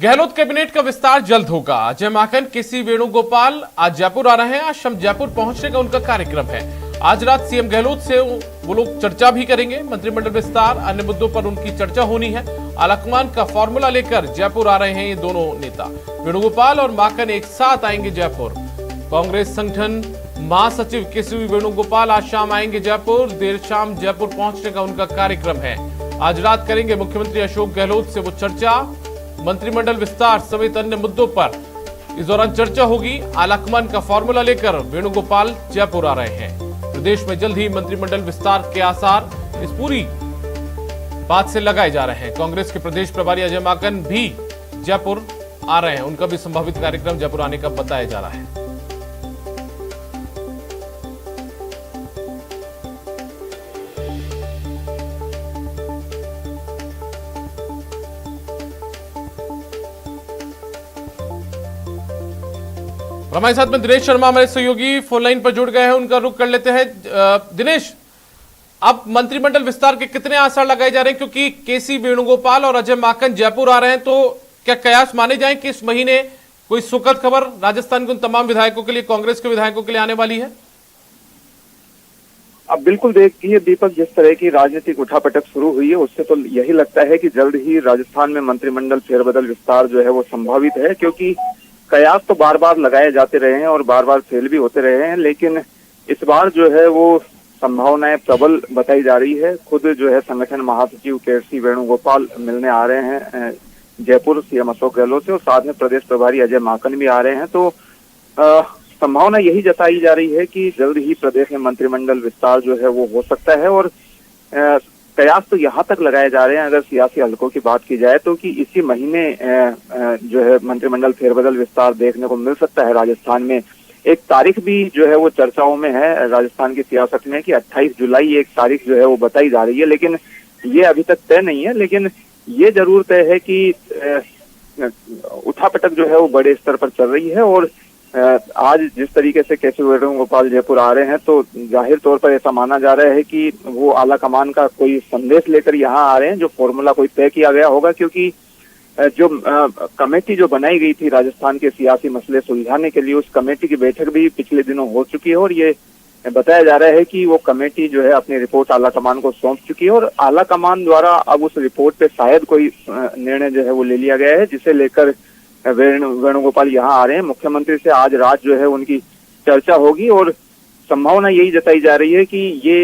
Gehlot cabinet का विस्तार जल्द होगा। अजय माकन, केसी वेणुगोपाल आज जयपुर आ रहे हैं। आज शाम जयपुर पहुंचने का उनका कार्यक्रम है। आज रात सीएम गहलोत से वो लोग चर्चा भी करेंगे। मंत्रिमंडल विस्तार, अन्य मुद्दों पर उनकी चर्चा होनी है। आलाकमान का फॉर्मूला लेकर जयपुर आ रहे हैं ये दोनों नेता। वेणुगोपाल और माकन एक साथ आएंगे जयपुर। कांग्रेस संगठन महासचिव केसी वेणुगोपाल आज शाम आएंगे जयपुर। देर शाम जयपुर पहुंचने का उनका कार्यक्रम है। आज रात करेंगे मुख्यमंत्री अशोक गहलोत से वो चर्चा। मंत्रिमंडल विस्तार समेत अन्य मुद्दों पर इस दौरान चर्चा होगी। आलाकमान का फॉर्मूला लेकर वेणुगोपाल जयपुर आ रहे हैं। प्रदेश में जल्द ही मंत्रिमंडल विस्तार के आसार इस पूरी बात से लगाए जा रहे हैं। कांग्रेस के प्रदेश प्रभारी अजय माकन भी जयपुर आ रहे हैं। उनका भी संभावित कार्यक्रम जयपुर आने का बताया जा रहा है। हमारे साथ में दिनेश शर्मा हमारे सहयोगी फोन लाइन पर जुड़ गए हैं। उनका रुख कर लेते हैं। दिनेश, अब मंत्रिमंडल विस्तार के कितने आसार लगाए जा रहे हैं, क्योंकि केसी वेणुगोपाल और अजय माकन जयपुर आ रहे हैं, तो क्या कयास माने जाएं कि इस महीने कोई सुखद खबर राजस्थान के उन तमाम विधायकों के लिए, कांग्रेस के विधायकों के लिए आने वाली है? अब बिल्कुल देखिए दीपक, जिस तरह की राजनीतिक उठापटक शुरू हुई है उससे तो यही लगता है कि जल्द ही राजस्थान में मंत्रिमंडल फेरबदल विस्तार जो है वो संभावित है, क्योंकि कयास तो बार बार लगाए जाते रहे हैं और बार बार फेल भी होते रहे हैं। लेकिन इस बार जो है वो संभावनाएं प्रबल बताई जा रही है। खुद जो है संगठन महासचिव केसी वेणुगोपाल मिलने आ रहे हैं जयपुर सीएम अशोक गहलोत से, और साथ में प्रदेश प्रभारी अजय माकन भी आ रहे हैं। तो संभावना यही जताई जा रही है कि जल्द ही प्रदेश में मंत्रिमंडल विस्तार जो है वो हो सकता है। और कयास तो यहाँ तक लगाए जा रहे हैं, अगर सियासी हलकों की बात की जाए तो कि इसी महीने जो है मंत्रिमंडल फेरबदल विस्तार देखने को मिल सकता है राजस्थान में। एक तारीख भी जो है वो चर्चाओं में है राजस्थान की सियासत में कि 28 जुलाई एक तारीख जो है वो बताई जा रही है, लेकिन ये अभी तक तय नहीं है। लेकिन ये जरूर तय है कि उठापटक जो है वो बड़े स्तर पर चल रही है। और आज जिस तरीके से केसी वेणुगोपाल जयपुर आ रहे हैं तो जाहिर तौर पर ऐसा माना जा रहा है कि वो आला कमान का कोई संदेश लेकर यहाँ आ रहे हैं, जो फॉर्मूला कोई तय किया गया होगा। क्योंकि जो कमेटी जो बनाई गई थी राजस्थान के सियासी मसले सुलझाने के लिए, उस कमेटी की बैठक भी पिछले दिनों हो चुकी है और ये बताया जा रहा है कि वो कमेटी जो है अपनी रिपोर्ट आला कमान को सौंप चुकी है। और आला कमान द्वारा अब उस रिपोर्ट पे शायद कोई निर्णय जो है वो ले लिया गया है, जिसे लेकर वेणुगोपाल यहाँ आ रहे हैं। मुख्यमंत्री से आज रात जो है उनकी चर्चा होगी और संभावना यही जताई जा रही है कि ये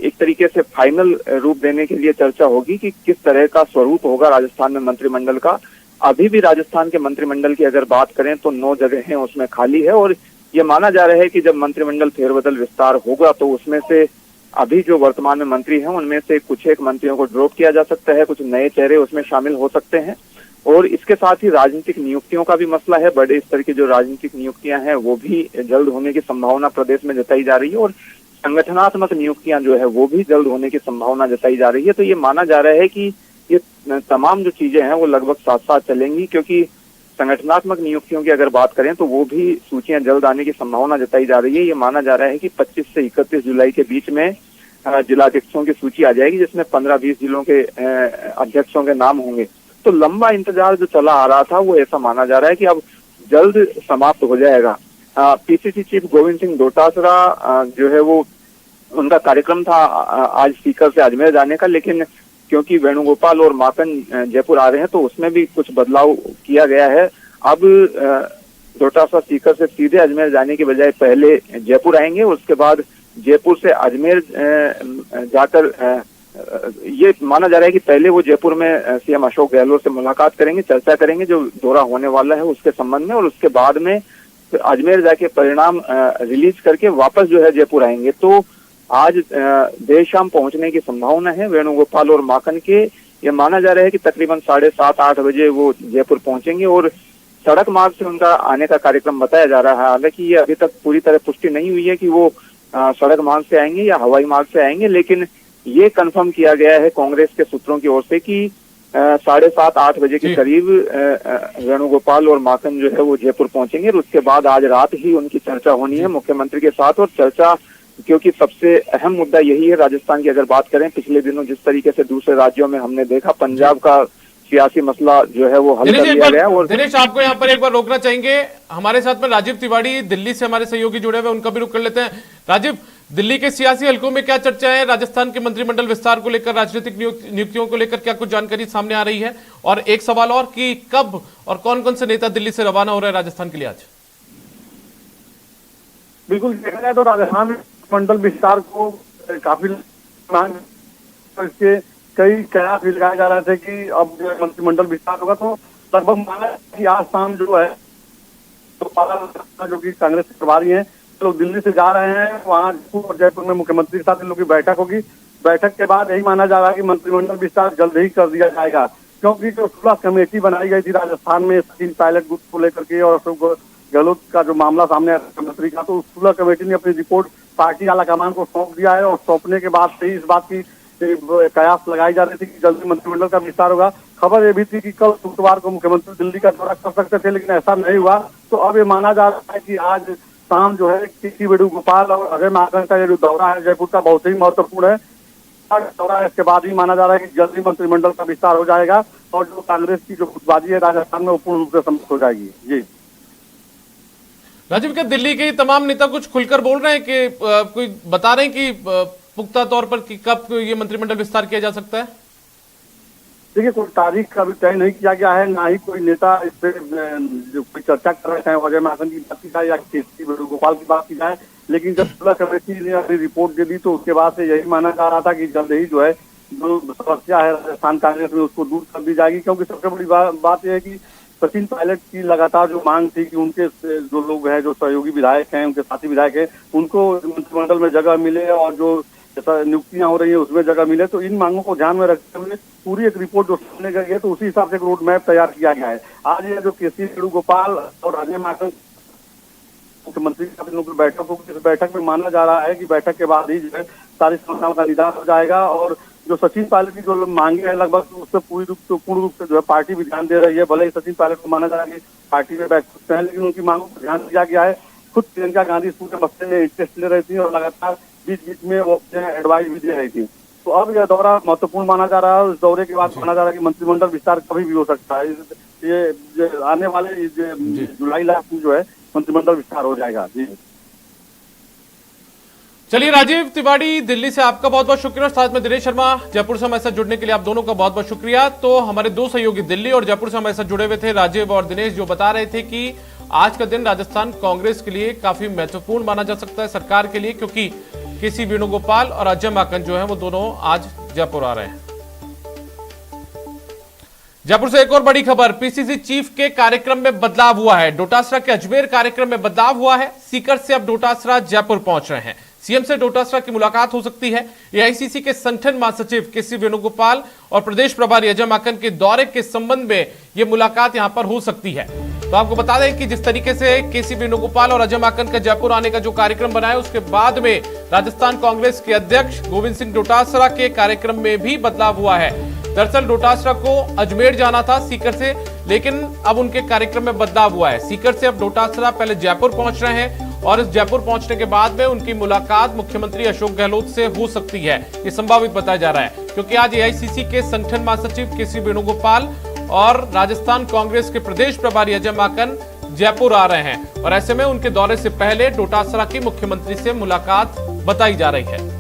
एक तरीके से फाइनल रूप देने के लिए चर्चा होगी कि किस तरह का स्वरूप होगा राजस्थान में मंत्रिमंडल का। अभी भी राजस्थान के मंत्रिमंडल की अगर बात करें तो 9 जगहें उसमें खाली है और ये माना जा रहा है कि जब मंत्रिमंडल फेरबदल विस्तार होगा तो उसमें से अभी जो वर्तमान में मंत्री हैं उनमें से कुछ एक मंत्रियों को ड्रॉप किया जा सकता है, कुछ नए चेहरे उसमें शामिल हो सकते हैं। और इसके साथ ही राजनीतिक नियुक्तियों का भी मसला है। बड़े स्तर की जो राजनीतिक नियुक्तियां हैं वो भी जल्द होने की संभावना प्रदेश में जताई जा रही है और संगठनात्मक नियुक्तियां जो है वो भी जल्द होने की संभावना जताई जा रही है। तो ये माना जा रहा है कि ये तमाम जो चीजें हैं वो लगभग साथ साथ चलेंगी, क्योंकि संगठनात्मक नियुक्तियों की अगर बात करें तो वो भी सूचियां जल्द आने की संभावना जताई जा रही है। ये माना जा रहा है कि 25 से 31 जुलाई के बीच में जिलाध्यक्षों की सूची आ जाएगी, जिसमें 15-20 जिलों के अध्यक्षों के नाम होंगे। तो लंबा इंतजार जो चला आ रहा था वो ऐसा माना जा रहा है कि अब जल्द समाप्त हो जाएगा। पीसीसी चीफ गोविंद सिंह डोटासरा जो है वो उनका कार्यक्रम था आज सीकर से अजमेर जाने का, लेकिन क्योंकि वेणुगोपाल और माकन जयपुर आ रहे हैं तो उसमें भी कुछ बदलाव किया गया है। अब डोटासरा सीकर से सीधे अजमेर जाने के बजाय पहले जयपुर आएंगे, उसके बाद जयपुर से अजमेर जाकर ये माना जा रहा है कि पहले वो जयपुर में सीएम अशोक गहलोत से मुलाकात करेंगे, चर्चा करेंगे जो दौरा होने वाला है उसके संबंध में, और उसके बाद में अजमेर जाके परिणाम रिलीज करके वापस जो है जयपुर आएंगे। तो आज देर शाम पहुंचने की संभावना है वेणुगोपाल और माकन के। ये माना जा रहा है कि तकरीबन 7:30-8 बजे वो जयपुर पहुंचेंगे और सड़क मार्ग से उनका आने का कार्यक्रम बताया जा रहा है। हालांकि ये अभी तक पूरी तरह पुष्टि नहीं हुई है कि वो सड़क मार्ग से आएंगे या हवाई मार्ग से आएंगे, लेकिन ये कंफर्म किया गया है कांग्रेस के सूत्रों की ओर से कि 7:30-8 बजे के करीब वेणुगोपाल और माकन जो है वो जयपुर पहुंचेंगे और उसके बाद आज रात ही उनकी चर्चा होनी है मुख्यमंत्री के साथ। और चर्चा, क्योंकि सबसे अहम मुद्दा यही है राजस्थान की अगर बात करें, पिछले दिनों जिस तरीके से दूसरे राज्यों में हमने देखा, पंजाब का सियासी मसला जो है वो हल कर लिया गया। और दिनेश, आपको यहाँ पर एक बार रोकना चाहेंगे, हमारे साथ में राजीव तिवारी दिल्ली से हमारे सहयोगी जुड़े हुए, उनका भी रुख कर लेते हैं। राजीव, दिल्ली के सियासी हलकों में क्या चर्चा है? राजस्थान के मंत्रिमंडल विस्तार को लेकर, राजनीतिक नियुक्तियों को लेकर क्या कुछ जानकारी सामने आ रही है? और एक सवाल और कि कब और कौन कौन से नेता दिल्ली से रवाना हो रहे हैं राजस्थान के लिए आज? बिल्कुल, देखा जाए तो राजस्थान मंडल विस्तार को काफी मांग, इसके कई कयास भी लगाए जा रहे थे कि अब मंत्रिमंडल विस्तार होगा, तो लगभग माना कि आज शाम जो है तो जो कि कांग्रेस के प्रभारी हैं लोग दिल्ली से जा रहे हैं, वहाँ जयपुर में मुख्यमंत्री के साथ इन लोग की बैठक होगी। बैठक के बाद यही माना जा रहा है कि मंत्रिमंडल विस्तार जल्द ही कर दिया जाएगा, क्योंकि जो 16 कमेटी बनाई गई थी राजस्थान में सचिन पायलट गुट को लेकर के और अशोक गहलोत का जो मामला सामने आया मुख्यमंत्री का, तो 16 कमेटी ने अपनी रिपोर्ट पार्टी आलाकमान को सौंप दिया है। और सौंपने के बाद से ही इस बात की कयास लगाई जा रही थी कि जल्दी मंत्रिमंडल का विस्तार होगा। खबर ये भी थी कि कल शुक्रवार को मुख्यमंत्री दिल्ली का दौरा कर सकते थे, लेकिन ऐसा नहीं हुआ। तो अब ये माना जा रहा है कि आज शाम जो है के.सी. वेणुगोपाल और अजय माकन का ये जो दौरा है जयपुर का बहुत ही महत्वपूर्ण है दौरा है। इसके बाद ही माना जा रहा है कि जल्दी मंत्रिमंडल का विस्तार हो जाएगा और जो कांग्रेस की जो गुटबाजी है राजस्थान में वो पूर्ण रूप से समाप्त हो जाएगी। जी राजीव, क्या दिल्ली के तमाम नेता कुछ खुलकर बोल रहे हैं कि कोई बता रहे हैं कि पुख्ता तौर पर कि कब ये मंत्रिमंडल विस्तार किया जा सकता है? देखिए, कोई तारीख का भी तय नहीं किया गया है, ना ही कोई नेता इस पे जो कोई चर्चा कर रहे हैं अजय माकन की बात की जाए या के.सी. वेणुगोपाल की बात की जाए। लेकिन जब 16 कमेटी ने अपनी रिपोर्ट दे दी तो उसके बाद से यही माना जा रहा था कि जल्द ही जो है जो समस्या है राजस्थान कांग्रेस में उसको दूर कर दी जाएगी, क्योंकि सबसे बड़ी बात यह है कि सचिन पायलट की लगातार जो मांग थी कि उनके जो लोग हैं, जो सहयोगी विधायक हैं, उनके साथी विधायक हैं, उनको मंत्रिमंडल में जगह मिले और जो जैसा नियुक्तियां हो रही है उसमें जगह मिले। तो इन मांगों को ध्यान में रखते हुए पूरी एक रिपोर्ट जो सामने गई है, तो उसी हिसाब से एक रोड मैप तैयार किया गया है। आज ये जो के.सी. वेणुगोपाल और अजय माकन मुख्यमंत्री की बैठक होगी, इस बैठक में माना जा रहा है कि बैठक के बाद ही जो है सारी समस्याओं का निदान हो जाएगा। और जो सचिन पायलट की जो मांगे हैं लगभग उससे पूर्ण रूप से जो है पार्टी भी ध्यान दे रही है। भले ही सचिन पायलट को माना जा रहा है कि पार्टी में बैठ सकते हैं, लेकिन उनकी मांगों को ध्यान दिया गया है। खुद प्रियंका गांधी इस पूरे मसले में इंटरेस्ट ले रही थी और लगातार बीच बीच में वो एडवाइस भी दे रही थी। तो अब यह दौरा महत्वपूर्ण माना जा रहा है। इस दौरे के बाद माना जा रहा है कि मंत्रिमंडल विस्तार कभी भी हो सकता है। ये आने वाले जुलाई लास्ट में जो है मंत्रिमंडल विस्तार हो जाएगा। जी चलिए, राजीव तिवारी दिल्ली से आपका बहुत बहुत शुक्रिया, और साथ में दिनेश शर्मा जयपुर से हमारे साथ जुड़ने के लिए आप दोनों का बहुत बहुत शुक्रिया। तो हमारे दो सहयोगी दिल्ली और जयपुर से हमारे साथ जुड़े हुए थे, राजीव और दिनेश, जो बता रहे थे कि आज का दिन राजस्थान कांग्रेस के लिए काफी महत्वपूर्ण माना जा सकता है, सरकार के लिए, क्योंकि के.सी. वेणुगोपाल और अजय माकन जो है वो दोनों आज जयपुर आ रहे हैं। जयपुर से एक और बड़ी खबर, पीसीसी चीफ के कार्यक्रम में बदलाव हुआ है। डोटासरा के अजमेर कार्यक्रम में बदलाव हुआ है। सीकर से अब डोटासरा जयपुर पहुंच रहे हैं। सीएम से डोटासरा की मुलाकात हो सकती है। एआईसीसी के संगठन महासचिव के.सी. वेणुगोपाल और प्रदेश प्रभारी अजय माकन के दौरे के संबंध में यह मुलाकात यहां पर हो सकती है। तो आपको बता दें कि जिस तरीके से के.सी. वेणुगोपाल और अजय माकन का जयपुर आने का जो कार्यक्रम बना है, उसके बाद में राजस्थान कांग्रेस के अध्यक्ष गोविंद सिंह डोटासरा के कार्यक्रम में भी बदलाव हुआ है। दरअसल डोटासरा को अजमेर जाना था सीकर से, लेकिन अब उनके कार्यक्रम में बदलाव हुआ है। सीकर से अब डोटासरा पहले जयपुर पहुंच रहे हैं और इस जयपुर पहुंचने के बाद में उनकी मुलाकात मुख्यमंत्री अशोक गहलोत से हो सकती है। ये संभावित बताया जा रहा है, क्योंकि आज एआईसीसी के संगठन महासचिव के.सी. वेणुगोपाल और राजस्थान कांग्रेस के प्रदेश प्रभारी अजय माकन जयपुर आ रहे हैं, और ऐसे में उनके दौरे से पहले डोटासरा की मुख्यमंत्री से मुलाकात बताई जा रही है।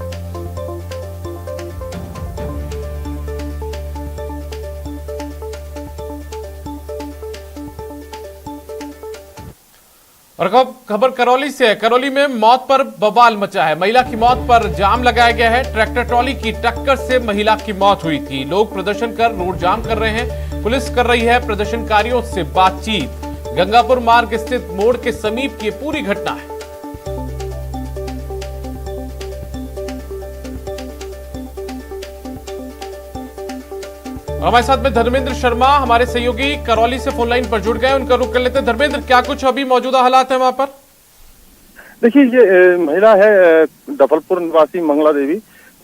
और खबर करौली से है। करौली में मौत पर बवाल मचा है। महिला की मौत पर जाम लगाया गया है। ट्रैक्टर ट्रॉली की टक्कर से महिला की मौत हुई थी। लोग प्रदर्शन कर रोड जाम कर रहे हैं। पुलिस कर रही है प्रदर्शनकारियों से बातचीत। गंगापुर मार्ग स्थित मोड़ के समीप की पूरी घटना है। हमारे साथ में धर्मेंद्र शर्मा हमारे सहयोगी करौली से फोन लाइन पर जुड़ गए, उनका रुख कर लेते हैं। धर्मेंद्र, क्या कुछ अभी मौजूदा हालात है वहां पर? देखिए, ये महिला है दफलपुर निवासी मंगला देवी,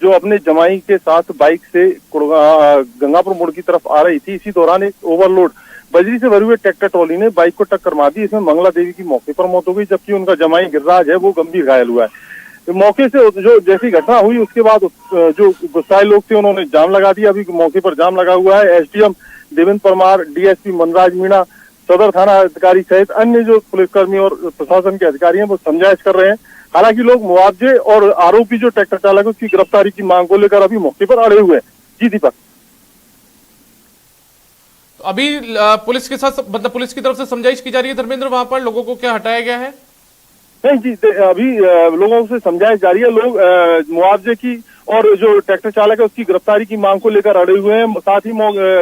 जो अपने जमाई के साथ बाइक से गंगापुर मोड़ की तरफ आ रही थी। इसी दौरान एक ओवरलोड बजरी से भरी हुए ट्रैक्टर ट्रॉली ने बाइक को टक्कर मार दी। इसमें मंगला देवी की मौके पर मौत हो गई, जबकि उनका जमाई गिरिराज है वो गंभीर घायल हुआ है। मौके से जो जैसी घटना हुई उसके बाद जो गुस्साए लोग थे उन्होंने जाम लगा दिया। अभी मौके पर जाम लगा हुआ है। एसडीएम देवेंद्र परमार, डीएसपी मनराज मीणा, सदर थाना अधिकारी सहित अन्य जो पुलिसकर्मी और प्रशासन के अधिकारी हैं वो समझाइश कर रहे हैं। हालांकि लोग मुआवजे और आरोपी जो ट्रैक्टर चालक है उसकी गिरफ्तारी की मांग को लेकर अभी मौके पर अड़े हुए हैं। जी दीपक। अभी पुलिस के साथ मतलब पुलिस की तरफ से समझाइश की जा रही है धर्मेंद्र, वहां पर लोगों को क्या हटाया गया है? नहीं जी, अभी लोगों से समझाइश जारी है। लोग मुआवजे की और जो ट्रैक्टर चालक है उसकी गिरफ्तारी की मांग को लेकर अड़े हुए हैं। साथ ही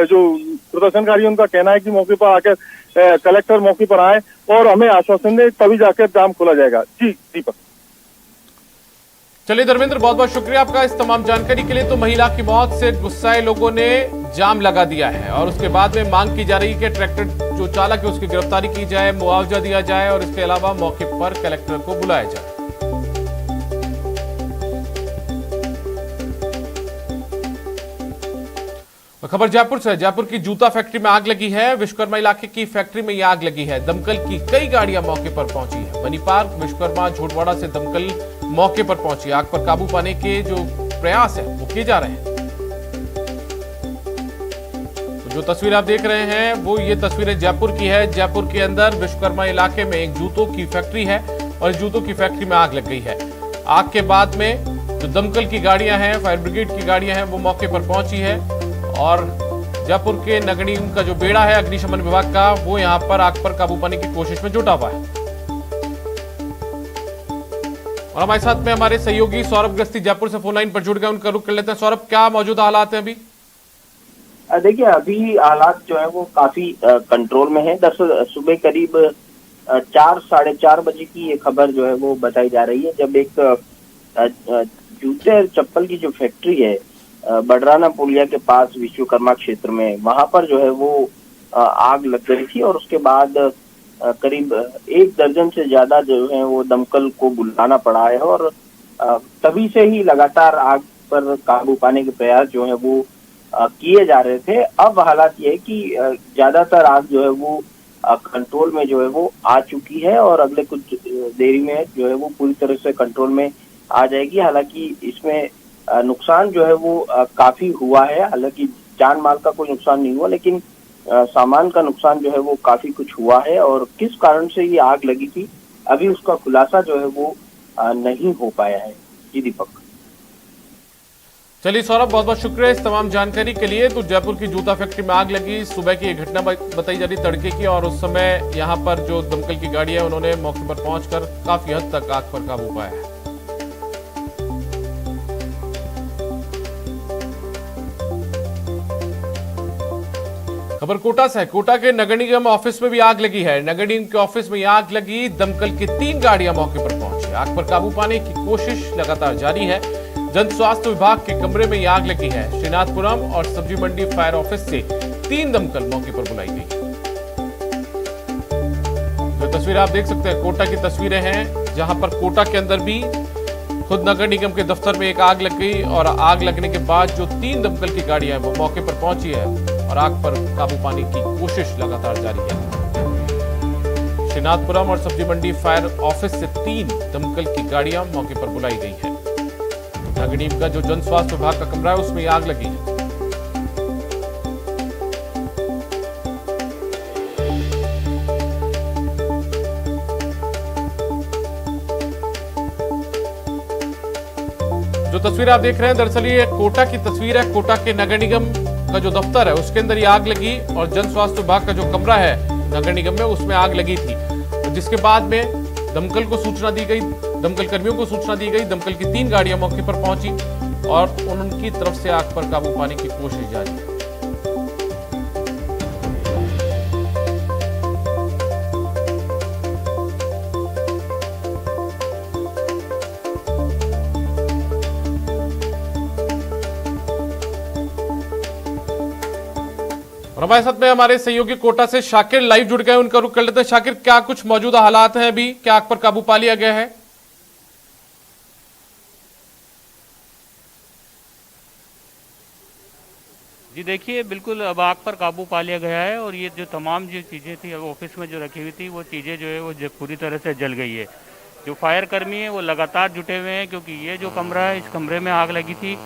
जो प्रदर्शनकारी उनका कहना है कि मौके पर आकर कलेक्टर मौके पर आए और हमें आश्वासन दे, तभी जाकर जाम खोला जाएगा। जी दीपक। चलिए धर्मेंद्र, बहुत बहुत शुक्रिया आपका इस तमाम जानकारी के लिए। तो महिला की मौत से गुस्साए लोगों ने जाम लगा दिया है और उसके बाद में मांग की जा रही है कि ट्रैक्टर जो चालक है उसकी गिरफ्तारी की जाए, मुआवजा दिया जाए और इसके अलावा मौके पर कलेक्टर को बुलाया जाए। खबर जयपुर से। जयपुर की जूता फैक्ट्री में आग लगी है। विश्वकर्मा इलाके की फैक्ट्री में यह आग लगी है। दमकल की कई गाड़ियां मौके पर पहुंची है। बनी पार्क, विश्वकर्मा, झोटवाड़ा से दमकल मौके पर पहुंची। आग पर काबू पाने के जो प्रयास है वो किए जा रहे हैं। तो जो तस्वीर आप देख रहे हैं वो ये तस्वीरें जयपुर की है। जयपुर के अंदर विश्वकर्मा इलाके में एक जूतों की फैक्ट्री है और जूतों की फैक्ट्री में आग लग गई है। आग के बाद में जो दमकल की गाड़ियां हैं, फायर ब्रिगेड की गाड़ियां हैं, वो मौके पर पहुंची है और जयपुर के नगर निगम का जो बेड़ा है अग्निशमन विभाग का, वो यहां पर आग पर काबू पाने की कोशिश में जुटा हुआ है। और हमारे साथ में हमारे सहयोगी सौरभ गस्ती जयपुर से फोन लाइन पर जुड़ गए, उनका रुख कर लेते हैं। सौरभ, क्या मौजूदा हालात है अभी? देखिए, अभी हालात जो है वो काफी कंट्रोल में है। दरअसल सुबह करीब 4 साढ़े 4 बजे की ये खबर जो है वो बताई जा रही है, जब एक जूते और चप्पल की जो फैक्ट्री है बडराना पुलिया के पास विश्वकर्मा क्षेत्र में, वहां पर जो है वो आग लग गई थी और उसके बाद करीब 1 दर्जन से ज्यादा जो है वो दमकल को बुलाना पड़ा है और तभी से ही लगातार आग पर काबू पाने के प्रयास जो है वो किए जा रहे थे। अब हालात ये है कि ज्यादातर आग जो है वो कंट्रोल में जो है वो आ चुकी है और अगले कुछ देरी में जो है वो पूरी तरह से कंट्रोल में आ जाएगी। हालांकि इसमें नुकसान जो है वो काफी हुआ है। हालांकि जान माल का कोई नुकसान नहीं हुआ, लेकिन सामान का नुकसान जो है वो काफी कुछ हुआ है और किस कारण से ये आग लगी थी अभी उसका खुलासा जो है वो नहीं हो पाया है। जी दीपक। चलिए सौरभ, बहुत बहुत शुक्रिया इस तमाम जानकारी के लिए। तो जयपुर की जूता फैक्ट्री में आग लगी, सुबह की एक घटना बताई जा रही तड़के की, और उस समय यहां पर जो दमकल की गाड़ी है उन्होंने मौके पर पहुंचकर काफी हद तक आग पर काबू पाया है। खबर कोटा से है। कोटा के नगर निगम ऑफिस में भी आग लगी है। नगर निगम के ऑफिस में आग लगी, दमकल की 3 गाड़ियां मौके पर पहुंची। आग पर काबू पाने की कोशिश लगातार जारी है। जन स्वास्थ्य विभाग के कमरे में यह आग लगी है। श्रीनाथपुरम और सब्जी मंडी फायर ऑफिस से 3 दमकल मौके पर बुलाई गई। जो तस्वीर आप देख सकते हैं कोटा की तस्वीरें हैं, जहां पर कोटा के अंदर भी खुद नगर निगम के दफ्तर में एक आग लग गई और आग लगने के बाद जो 3 दमकल की गाड़ियां हैं वो मौके पर पहुंची है और आग पर काबू पाने की कोशिश लगातार जारी है। श्रीनाथपुरम और सब्जी मंडी फायर ऑफिस से 3 दमकल की गाड़ियां मौके पर बुलाई गई है। नगर निगम का जो जन स्वास्थ्य विभाग का कमरा है उसमें आग लगी है। जो तस्वीर आप देख रहे हैं दरअसल ये कोटा की तस्वीर है। कोटा के नगर निगम का जो दफ्तर है उसके अंदर ये आग लगी और जन स्वास्थ्य विभाग का जो कमरा है नगर निगम में उसमें आग लगी थी, जिसके बाद में दमकल को सूचना दी गई, दमकल कर्मियों को सूचना दी गई। दमकल की 3 गाड़ियां मौके पर पहुंची और उनकी तरफ से आग पर काबू पाने की कोशिश जारी है। और हमारे साथ में हमारे सहयोगी कोटा से शाकिर लाइव जुड़ गए, उनका रुख कर लेते हैं। शाकिर, क्या कुछ मौजूदा हालात हैं अभी, क्या आग पर काबू पा लिया गया है? जी देखिए, बिल्कुल अब आग पर काबू पा लिया गया है और ये जो तमाम जो चीज़ें थी ऑफिस में जो रखी हुई थी वो चीज़ें जो है वो पूरी तरह से जल गई है। जो फायर कर्मी हैं वो लगातार जुटे हुए हैं, क्योंकि ये जो कमरा है, इस कमरे में आग लगी थी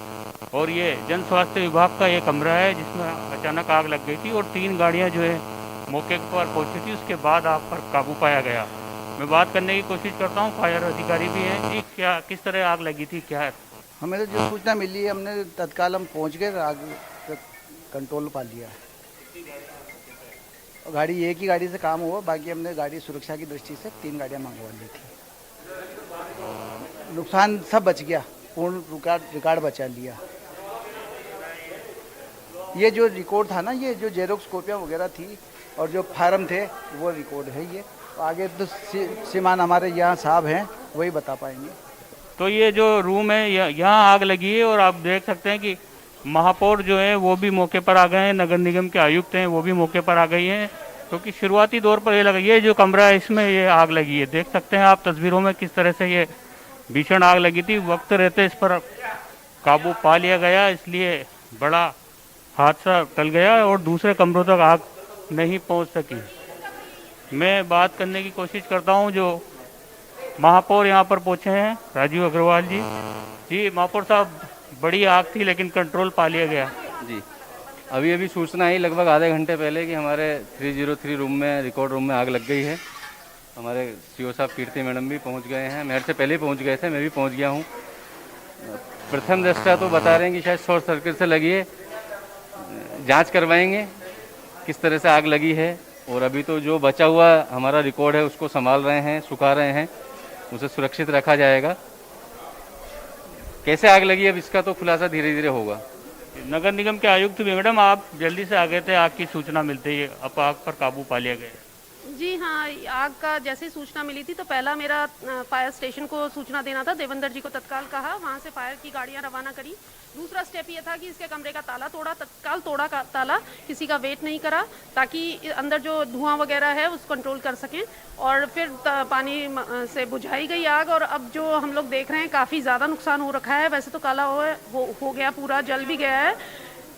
और ये जन स्वास्थ्य विभाग का ये कमरा है जिसमें अचानक आग लग गई थी और 3 गाड़ियां जो है मौके पर पहुंची थी। उसके बाद आग पर काबू पाया गया। मैं बात करने की कोशिश करता हूं, फायर अधिकारी भी हैं जी। क्या किस तरह आग लगी थी, क्या है? हमें तो जो सूचना मिली है हमने तत्काल हम पहुंच गए, आग पे कंट्रोल पा लिया। और गाड़ी एक ही गाड़ी से काम हुआ, बाकी हमने गाड़ी सुरक्षा की दृष्टि से 3 गाड़ियां मंगवा ली थी। नुकसान सब बच गया, पूर्ण रिकॉर्ड बचा लिया। ये जो रिकॉर्ड था ना, ये जो जेरोक्स कॉपियाँ वगैरह थी और जो फार्म थे वो रिकॉर्ड है ये। आगे तो श्रीमान हमारे यहाँ साहब हैं, वही बता पाएंगे। तो ये जो रूम है यहाँ आग लगी है और आप देख सकते हैं कि महापौर जो है वो भी मौके पर आ गए हैं, नगर निगम के आयुक्त हैं वो भी मौके पर आ गई हैं, क्योंकि शुरुआती दौर पर ये लगा ये जो कमरा है इसमें ये आग लगी है। देख सकते हैं आप तस्वीरों में किस तरह से ये भीषण आग लगी थी। वक्त रहते इस पर काबू पा लिया गया, इसलिए बड़ा हादसा टल गया और दूसरे कमरों तक आग नहीं पहुंच सकी। मैं बात करने की कोशिश करता हूं, जो महापौर यहां पर पहुंचे हैं, राजीव अग्रवाल जी। जी महापौर साहब, बड़ी आग थी लेकिन कंट्रोल पा लिया गया। जी, अभी सूचना आई लगभग आधे घंटे पहले कि हमारे 303 रूम में, रिकॉर्ड रूम में आग लग गई है। हमारे सीओ साहब कीर्ति मैडम भी पहुंच गए हैं, मेरे से पहले ही पहुंच गए थे, मैं भी पहुंच गया हूं। प्रथम दृष्टया तो बता रहे हैं कि शायद शॉर्ट सर्किट से लगी है। जांच करवाएंगे किस तरह से आग लगी है, और अभी तो जो बचा हुआ हमारा रिकॉर्ड है उसको संभाल रहे हैं, सुखा रहे हैं, उसे सुरक्षित रखा जाएगा। कैसे आग लगी अब इसका तो खुलासा धीरे धीरे होगा। नगर निगम के आयुक्त भी मैडम, आप जल्दी से आ गए थे, आग की सूचना मिलते ही अब आग पर काबू पा लिया गया। जी हाँ, आग का जैसे ही सूचना मिली थी तो पहला मेरा फायर स्टेशन को सूचना देना था। देवेंद्र जी को तत्काल कहा, वहाँ से फायर की गाड़ियाँ रवाना करी। दूसरा स्टेप ये था कि इसके कमरे का ताला तोड़ा, तत्काल तोड़ा का ताला, किसी का वेट नहीं करा, ताकि अंदर जो धुआं वगैरह है उसको कंट्रोल कर सकें। और फिर पानी से बुझाई गई आग। और अब जो हम लोग देख रहे हैं काफ़ी ज़्यादा नुकसान हो रखा है। वैसे तो काला हो गया, पूरा जल भी गया है,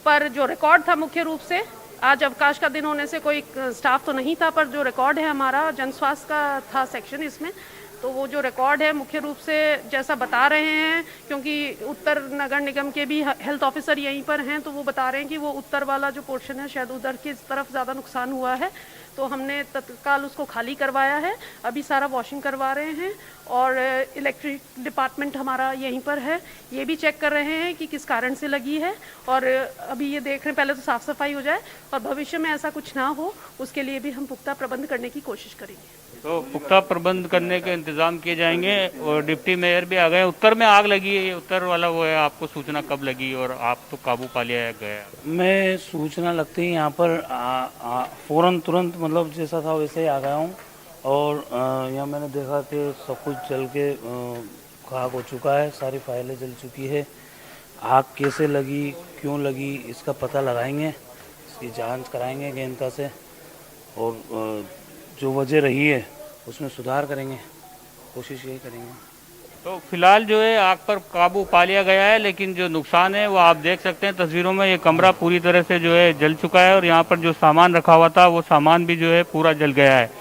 पर जो रिकॉर्ड था मुख्य रूप से, आज अवकाश का दिन होने से कोई स्टाफ तो नहीं था, पर जो रिकॉर्ड है हमारा जन स्वास्थ्य का था सेक्शन इसमें, तो वो जो रिकॉर्ड है मुख्य रूप से जैसा बता रहे हैं, क्योंकि उत्तर नगर निगम के भी हेल्थ ऑफिसर यहीं पर हैं, तो वो बता रहे हैं कि वो उत्तर वाला जो पोर्शन है शायद उधर की तरफ ज़्यादा नुकसान हुआ है। तो हमने तत्काल उसको खाली करवाया है, अभी सारा वॉशिंग करवा रहे हैं। और इलेक्ट्रिक डिपार्टमेंट हमारा यहीं पर है, ये भी चेक कर रहे हैं कि किस कारण से लगी है। और अभी ये देख रहे हैं, पहले तो साफ़ सफाई हो जाए और भविष्य में ऐसा कुछ ना हो, उसके लिए भी हम पुख्ता प्रबंध करने की कोशिश करेंगे। तो पुख्ता प्रबंध करने के इंतजाम किए जाएंगे। और डिप्टी मेयर भी आ गए। उत्तर में आग लगी है, ये उत्तर वाला वो है, आपको सूचना कब लगी और आप तो काबू पा लिया गया? मैं सूचना लगते ही यहाँ पर फौरन तुरंत, मतलब जैसा था वैसे ही आ गया हूँ। और यहाँ मैंने देखा कि सब कुछ जल के खाक हो चुका है, सारी फाइलें जल चुकी है। आग कैसे लगी, क्यों लगी, इसका पता लगाएंगे, इसकी जांच कराएंगे गहनता से, और जो वजह रही है उसमें सुधार करेंगे, कोशिश यही करेंगे। तो फिलहाल जो है आग पर काबू पा लिया गया है, लेकिन जो नुकसान है वो आप देख सकते हैं तस्वीरों में। ये कमरा पूरी तरह से जो है जल चुका है और यहाँ पर जो सामान रखा हुआ था वो सामान भी जो है पूरा जल गया है।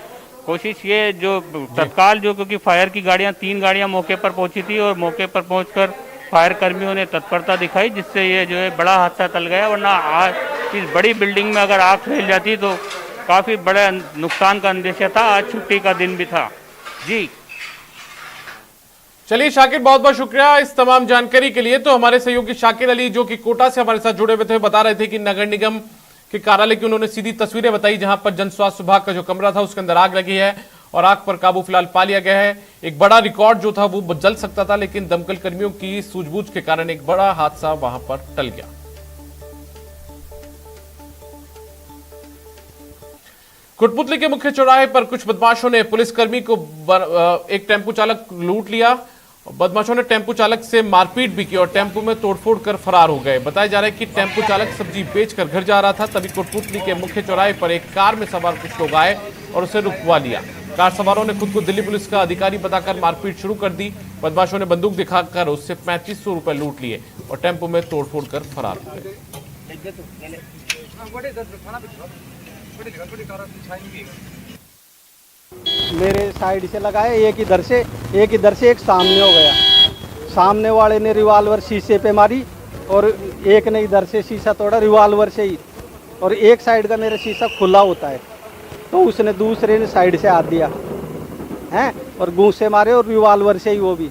कोशिश ये जो तत्काल जो, क्योंकि फायर की गाड़ियाँ 3 गाड़ियाँ मौके पर पहुंची थी और मौके पर पहुंचकर फायर कर्मियों ने तत्परता दिखाई, जिससे ये जो है बड़ा हादसा टल गया। वरना आज इस बड़ी बिल्डिंग में अगर आग फैल जाती तो काफ़ी बड़ा नुकसान का अंदेशा था। आज छुट्टी का दिन भी था। जी चलिए शाकिर, बहुत बहुत शुक्रिया इस तमाम जानकारी के लिए। तो हमारे सहयोगी शाकिर अली जो कि कोटा से हमारे साथ जुड़े हुए थे, बता रहे थे कि नगर निगम के कार्यालय की उन्होंने सीधी तस्वीरें बताई जहां पर जन स्वास्थ्य विभाग का जो कमरा था उसके अंदर आग लगी है और आग पर काबू फिलहाल पा लिया गया है। एक बड़ा रिकॉर्ड जो था वो जल सकता था, लेकिन दमकल कर्मियों की सूझबूझ के कारण एक बड़ा हादसा वहां पर टल गया। कोटपुतली के मुख्य चौराहे पर कुछ बदमाशों ने पुलिसकर्मी को एक टेम्पो चालक लूट लिया। बदमाशों ने टेम्पो चालक से मारपीट भी की और टेम्पो में तोड़फोड़ कर फरार हो गए। बताया जा रहा है कि टेम्पो चालक सब्जी बेचकर घर जा रहा था, तभी कोटपुतली के मुख्य चौराहे पर एक कार में सवार कुछ लोग आए और उसे रुकवा लिया। कार सवारों ने खुद को दिल्ली पुलिस का अधिकारी बताकर मारपीट शुरू कर दी। बदमाशों ने बंदूक दिखाकर उससे 3500 रुपए लूट लिए और टेम्पो में तोड़फोड़ कर फरार हो गए। मेरे साइड से लगा है, एक इधर से एक सामने हो गया। सामने वाले ने रिवॉल्वर शीशे पे मारी और एक ने इधर से शीशा तोड़ा रिवॉल्वर से ही, और एक साइड का मेरा शीशा खुला होता है तो उसने दूसरे ने साइड से हाथ दिया हैं और गूंज से मारे और रिवॉल्वर से ही वो भी।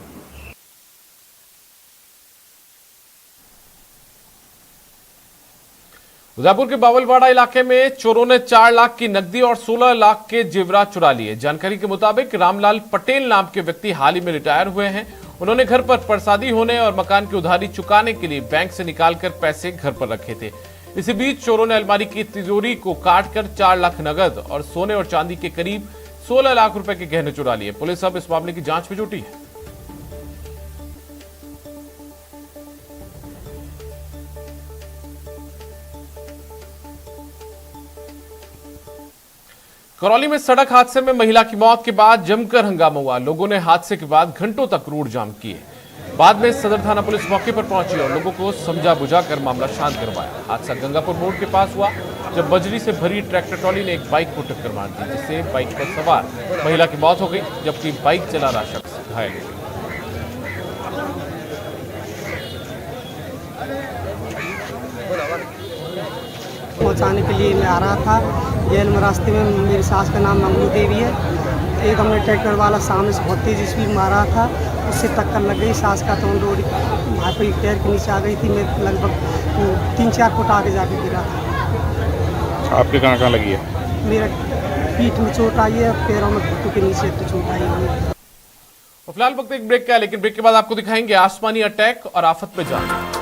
उदयपुर के बावलवाड़ा इलाके में चोरों ने 4 लाख की नकदी और 16 लाख के जेवरात चुरा लिए। जानकारी के मुताबिक रामलाल पटेल नाम के व्यक्ति हाल ही में रिटायर हुए हैं। उन्होंने घर पर प्रसादी होने और मकान की उधारी चुकाने के लिए बैंक से निकालकर पैसे घर पर रखे थे। इसी बीच चोरों ने अलमारी की तिजोरी को काटकर 4 लाख नगद और सोने और चांदी के करीब 16 लाख रुपए के गहने चुरा लिए। पुलिस अब इस मामले की जांच में जुटी है। करौली में सड़क हादसे में महिला की मौत के बाद जमकर हंगामा हुआ। लोगों ने हादसे के बाद घंटों तक रोड जाम किए। बाद में सदर थाना पुलिस मौके पर पहुंची और लोगों को समझा बुझाकर मामला शांत करवाया। हादसा गंगापुर मोड़ के पास हुआ जब बजरी से भरी ट्रैक्टर ट्रॉली ने एक बाइक को टक्कर मार दी, जिससे बाइक पर सवार महिला की मौत हो गई, जबकि बाइक चला रहा शख्स घायल हो गया। पहुंचाने के लिए मैं आ रहा था। जेल में रास्ते में मेरी सास का नाम मंगलू देवी है। एक हमने ट्रैक्टर वाला सामने से बहुत तेज स्पीड मारा था, उससे टक्कर लग गई। सास का तो रोड भाई पर पैर के नीचे आ गई थी। मैं लगभग 3-4 फुट आगे जाके गिरा था। आपके कहाँ लगी है? मेरा पीठ में चोट आई है, पैरों में घुटनों के नीचे चोट आई है। फिलहाल वक्त एक ब्रेक का है, लेकिन ब्रेक के बाद आपको दिखाएंगे आसमानी अटैक और आफत पे जान।